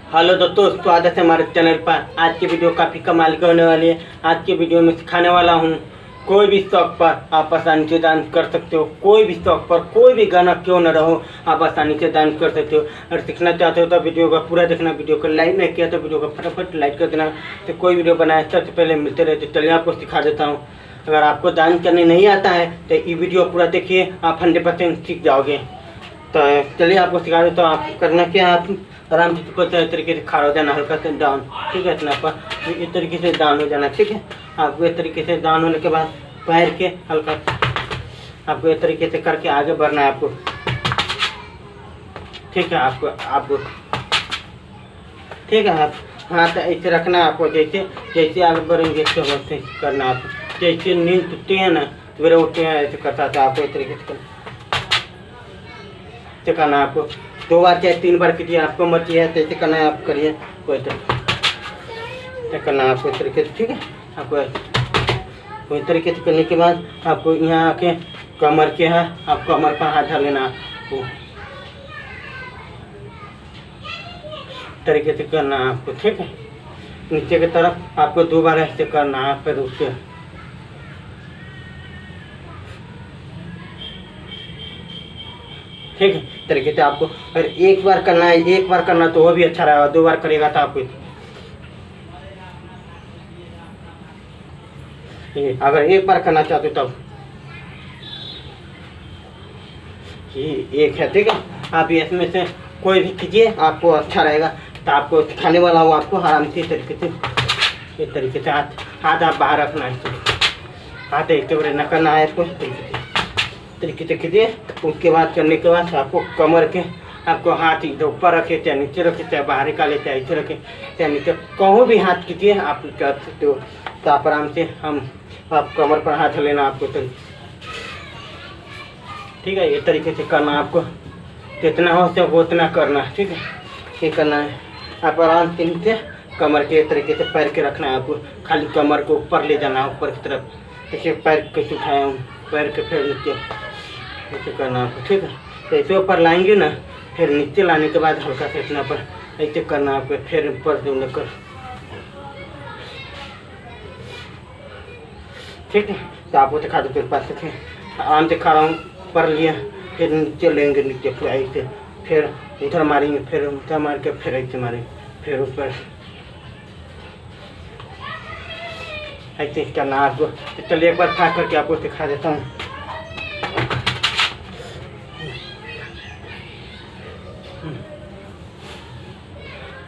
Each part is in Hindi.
हेलो दोस्तों, स्वागत है हमारे चैनल पर। आज की वीडियो काफ़ी कमाल की होने वाली है। आज की वीडियो में सिखाने वाला हूँ कोई भी शौक पर आप आसानी से डांस कर सकते हो। कोई भी शौक पर कोई भी गाना क्यों न रहो, आप आसानी से डांस कर सकते हो। अगर सीखना चाहते हो तो वीडियो का पूरा देखना। वीडियो को लाइक नहीं किया तो वीडियो को फटाफट लाइक कर देना। तो कोई वीडियो बनाए सबसे पहले मिलते रहते, चलिए आपको सिखा देता हूँ। अगर आपको डांस करने नहीं आता है तो ये वीडियो पूरा देखिए, आप 100% सीख जाओगे। तो चलिए आपको सिखा देता हूँ। आप करना क्या, आप आराम से कुछ तरीके से खड़ा हो जाना, हल्का से डाउन, ठीक है। इतना पर इस तरीके से डाउन हो जाना, ठीक है। आपको इस तरीके से डाउन होने के बाद पैर के हल्का आपको इस तरीके से करके आगे बढ़ना है आपको, ठीक है। आपको ठीक है। आप हाथ ऐसे रखना है आपको, जैसे जैसे आगे बढ़ेंगे तो वैसे करना है आपको। जैसे नींद टूटती है ना, सवेरे उठते हैं ऐसे करता था, आपको इस तरीके से करना है आपको। 2 बार चाहे 3 बार कीजिए, आपको मर्जी है कैसे करना है आप करिए। कोई तरीके करना है आपको इस तरीके से, ठीक है। आपको इस तरीके से करने के बाद आपको यहाँ आके कमर के है, आप कमर पर हाथ डाल लेना। आपको तरीके से करना है आपको, ठीक है। नीचे की तरफ आपको 2 बार ऐसे करना है, फिर उससे ठीक है। तरीके से आपको अगर 1 बार करना है, 1 बार करना तो वो भी अच्छा रहेगा। 2 बार करेगा तो आपको अगर 1 बार करना चाहते हो तब ये 1 है, ठीक है। आप इसमें से कोई भी कीजिए, आपको अच्छा रहेगा। तो आपको सिखाने वाला हूँ, आपको आराम से इस तरीके से हाथ आप बाहर रखना है। हाथ एक बार न करना है आपको, तरीके से कीजिए। उसके बाद करने के बाद आपको कमर के आपको हाथ इधर ऊपर रखे, चाहे नीचे रखे, चाहे बाहर निकाले, चाहे ऐसे रखे, चाहे नीचे, कहूँ भी हाथ कीजिए आप कर सकते हो। तो आप आराम से आप कमर पर हाथ लेना आपको, तो ठीक है। ये तरीके से करना आपको, जितना हो सके उतना करना, ठीक है। ये करना है आप आराम से नीचे कमर के तरीके से पैर के रखना है आपको। खाली कमर को ऊपर ले जाना है, ऊपर की तरफ। देखिए पैर कैसे उठाया हूँ, पैर के फिर नीचे ऐसे करना आपको, ठीक है। तो ऐसे ऊपर लाएंगे ना, फिर नीचे लाने के बाद हल्का से इतना पर ऐसे करना आपको, फिर ऊपर से लेकर, ठीक है। तो आपको दिखा दो फिर पास से आराम से खड़ा हूँ, पर लिया, फिर नीचे लेंगे, नीचे फिर ऐसे, फिर इधर मारेंगे, फिर उधर मार के फिर ऐसे मारेंगे, फिर ऊपर ऐसे करना आपको। तो चलिए एक बार ट्राई करके आपको सिखा देता हूँ।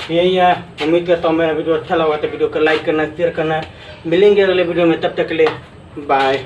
यही है, उम्मीद करता हूँ मेरा वीडियो अच्छा लगा तो वीडियो को लाइक करना, शेयर करना। मिलेंगे अगले वीडियो में, तब तक के लिए बाय।